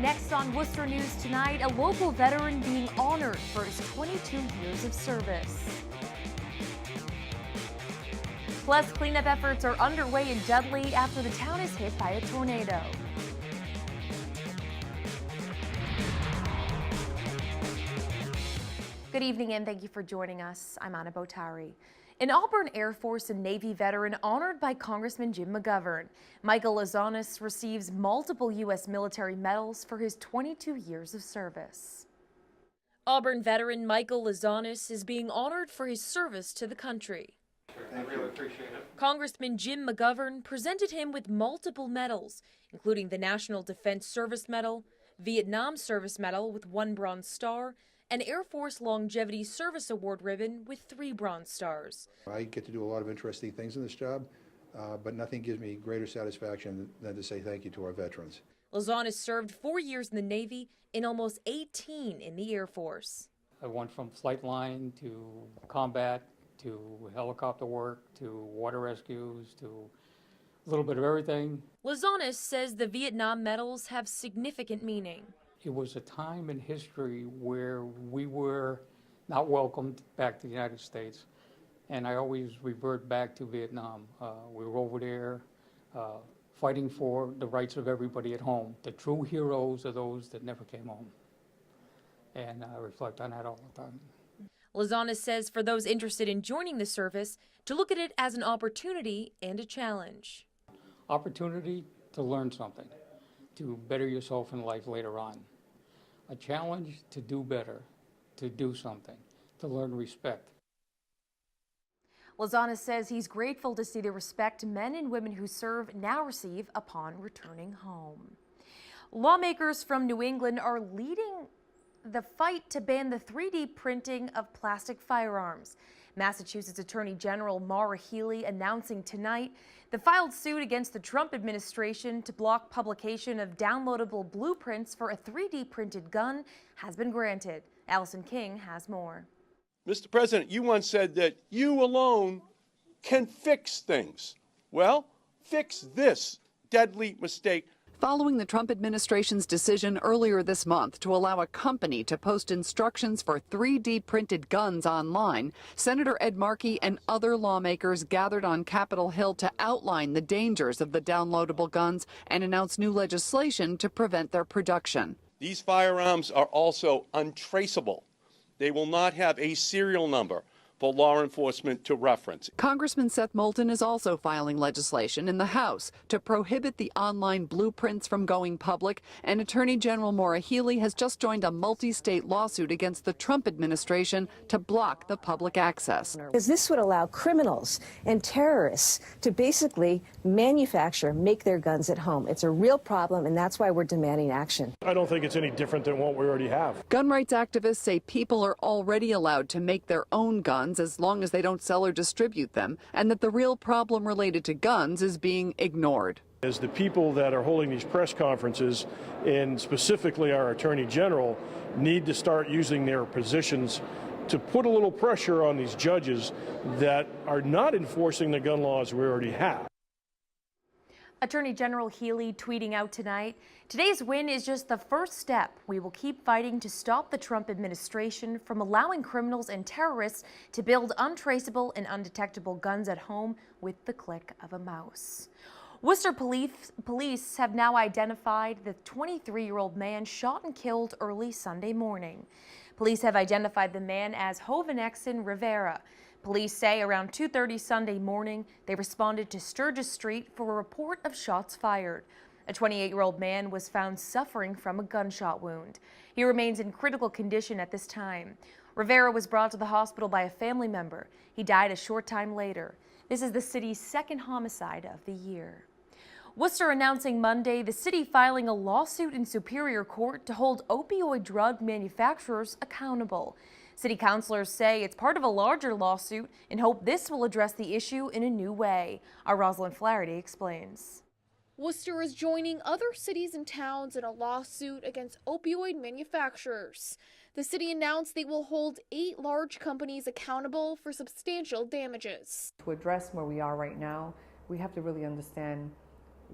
Next on Worcester News tonight, a local veteran being honored for his 22 years of service. Plus, cleanup efforts are underway in Dudley after the town is hit by a tornado. Good evening and thank you for joining us. I'm Anna Botari. An Auburn Air Force and Navy veteran honored by Congressman Jim McGovern. Michael Lazanis receives multiple U.S. military medals for his 22 years of service. Auburn veteran Michael Lazanis is being honored for his service to the country. I really appreciate it. Congressman Jim McGovern presented him with multiple medals, including the National Defense Service Medal, Vietnam Service Medal with 1 Bronze Star, an Air Force Longevity Service Award ribbon with 3 Bronze Stars. I get to do a lot of interesting things in this job, but nothing gives me greater satisfaction than to say thank you to our veterans. Lazanis served 4 years in the Navy and almost 18 in the Air Force. I went from flight line to combat to helicopter work to water rescues to a little bit of everything. Lazanis says the Vietnam medals have significant meaning. It was a time in history where we were not welcomed back to the United States, and I always revert back to Vietnam. We were over there fighting for the rights of everybody at home. The true heroes are those that never came home, and I reflect on that all the time. Lazanis says for those interested in joining the service, to look at it as an opportunity and a challenge. Opportunity to learn something, to better yourself in life later on. A challenge to do better, to do something, to learn respect. Lazanis says he's grateful to see the respect men and women who serve now receive upon returning home. Lawmakers from New England are leading the fight to ban the 3D printing of plastic firearms. Massachusetts Attorney General Maura Healey announcing tonight the filed suit against the Trump administration to block publication of downloadable blueprints for a 3D printed gun has been granted. Allison King has more. Mr. President, you once said that you alone can fix things. Well, fix this deadly mistake. Following the Trump administration's decision earlier this month to allow a company to post instructions for 3D printed guns online, Senator Ed Markey and other lawmakers gathered on Capitol Hill to outline the dangers of the downloadable guns and announce new legislation to prevent their production. These firearms are also untraceable. They will not have a serial number for law enforcement to reference. Congressman Seth Moulton is also filing legislation in the House to prohibit the online blueprints from going public, and Attorney General Maura Healey has just joined a multi-state lawsuit against the Trump administration to block the public access. Because this would allow criminals and terrorists to basically manufacture, make their guns at home. It's a real problem, and that's why we're demanding action. I don't think it's any different than what we already have. Gun rights activists say people are already allowed to make their own guns as long as they don't sell or distribute them, and that the real problem related to guns is being ignored. As the people that are holding these press conferences, and specifically our Attorney General, need to start using their positions to put a little pressure on these judges that are not enforcing the gun laws we already have. Attorney General Healey tweeting out tonight, "Today's win is just the first step. We will keep fighting to stop the Trump administration from allowing criminals and terrorists to build untraceable and undetectable guns at home with the click of a mouse." Worcester police have now identified the 23-year-old man shot and killed early Sunday morning. Police have identified the man as Joven Exon Rivera. Police say around 2:30 Sunday morning, they responded to Sturgis Street for a report of shots fired. A 28-year-old man was found suffering from a gunshot wound. He remains in critical condition at this time. Rivera was brought to the hospital by a family member. He died a short time later. This is the city's second homicide of the year. Worcester announcing Monday the city filing a lawsuit in Superior Court to hold opioid drug manufacturers accountable. City councilors say it's part of a larger lawsuit and hope this will address the issue in a new way. Our Rosalind Flaherty explains. Worcester is joining other cities and towns in a lawsuit against opioid manufacturers. The city announced they will hold 8 large companies accountable for substantial damages. To address where we are right now, we have to really understand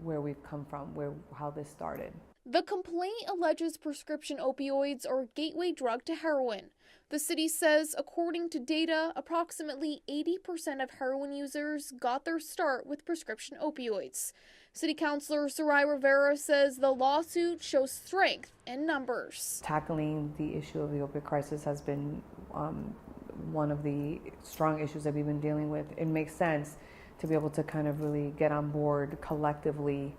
where we've come from, how this started. The complaint alleges prescription opioids are a gateway drug to heroin. The city says, according to data, approximately 80% of heroin users got their start with prescription opioids. City Councilor Sarai Rivera says the lawsuit shows strength in numbers. Tackling the issue of the opioid crisis has been one of the strong issues that we've been dealing with. It makes sense to be able to kind of really get on board collectively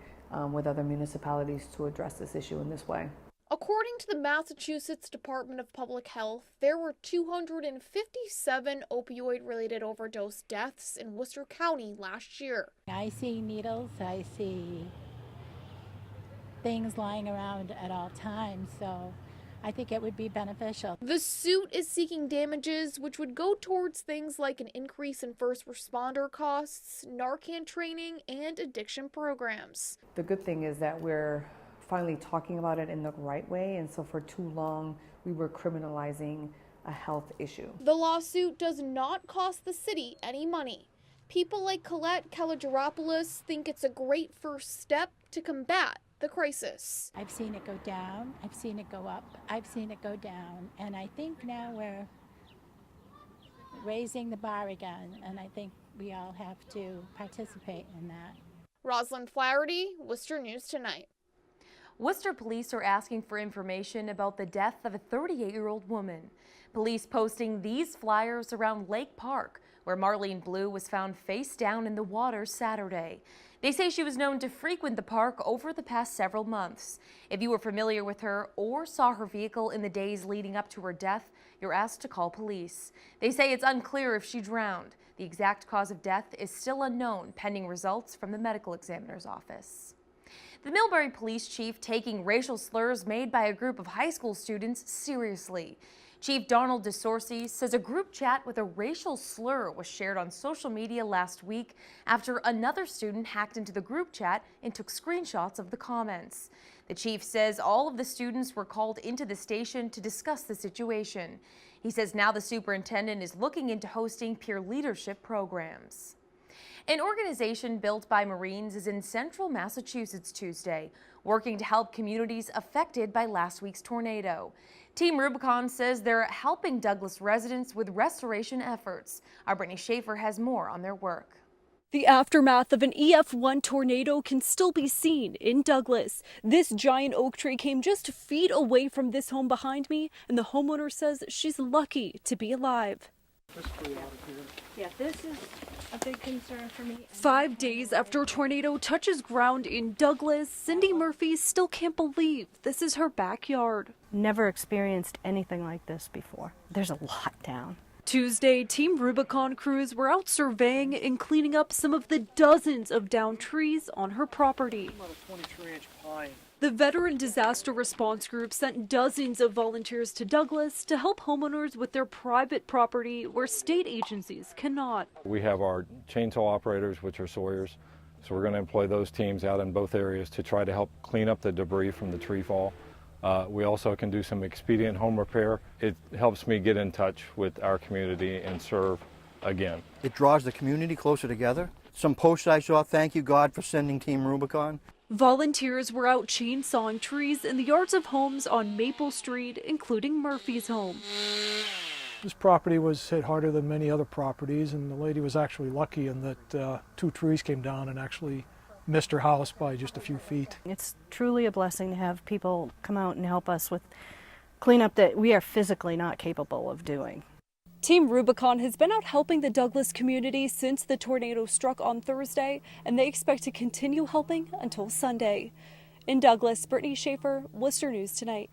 with other municipalities to address this issue in this way. According to the Massachusetts Department of Public Health, there were 257 opioid-related overdose deaths in Worcester County last year. I see needles, I see things lying around at all times, so I think it would be beneficial. The suit is seeking damages, which would go towards things like an increase in first responder costs, Narcan training, and addiction programs. The good thing is that we're finally talking about it in the right way, and so for too long we were criminalizing a health issue. The lawsuit does not cost the city any money. People like Colette Kalageropoulos think it's a great first step to combat the crisis. I've seen it go down, I've seen it go up, I've seen it go down, and I think now we're raising the bar again, and I think we all have to participate in that. Rosalind Flaherty, Worcester News Tonight. Worcester police are asking for information about the death of a 38-year-old woman. Police posting these flyers around Lake Park, where Marlene Blue was found face down in the water Saturday. They say she was known to frequent the park over the past several months. If you were familiar with her or saw her vehicle in the days leading up to her death, you're asked to call police. They say it's unclear if she drowned. The exact cause of death is still unknown, pending results from the medical examiner's office. The Millbury police chief taking racial slurs made by a group of high school students seriously. Chief Donald DeSorcy says a group chat with a racial slur was shared on social media last week after another student hacked into the group chat and took screenshots of the comments. The chief says all of the students were called into the station to discuss the situation. He says now the superintendent is looking into hosting peer leadership programs. An organization built by Marines is in central Massachusetts Tuesday, working to help communities affected by last week's tornado. Team Rubicon says they're helping Douglas residents with restoration efforts. Our Brittany Schaefer has more on their work. The aftermath of an EF1 tornado can still be seen in Douglas. This giant oak tree came just feet away from this home behind me, and the homeowner says she's lucky to be alive. Yeah, this is a big concern for me. 5 days after a tornado touches ground in Douglas, Cindy Murphy still can't believe this is her backyard. Never experienced anything like this before. There's a lot down. Tuesday, Team Rubicon crews were out surveying and cleaning up some of the dozens of downed trees on her property. The Veteran Disaster Response Group sent dozens of volunteers to Douglas to help homeowners with their private property where state agencies cannot. We have our chainsaw operators, which are sawyers, so we're going to employ those teams out in both areas to try to help clean up the debris from the tree fall. We also can do some expedient home repair. It helps me get in touch with our community and serve again. It draws the community closer together. Some posts I saw, thank you God for sending Team Rubicon. Volunteers were out chainsawing trees in the yards of homes on Maple Street, including Murphy's home. This property was hit harder than many other properties, and the lady was actually lucky in that 2 trees came down and actually missed her house by just a few feet. It's truly a blessing to have people come out and help us with cleanup that we are physically not capable of doing. Team Rubicon has been out helping the Douglas community since the tornado struck on Thursday, and they expect to continue helping until Sunday. In Douglas, Brittany Schaefer, Worcester News Tonight.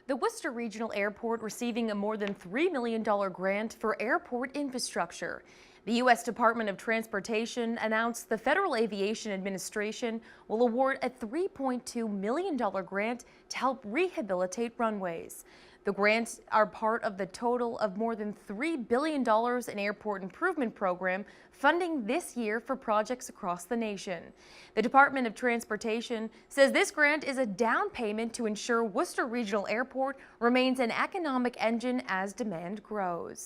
The Worcester Regional Airport receiving a more than $3 million grant for airport infrastructure. The U.S. Department of Transportation announced the Federal Aviation Administration will award a $3.2 million grant to help rehabilitate runways. The grants are part of the total of more than $3 billion in airport improvement program funding this year for projects across the nation. The Department of Transportation says this grant is a down payment to ensure Worcester Regional Airport remains an economic engine as demand grows.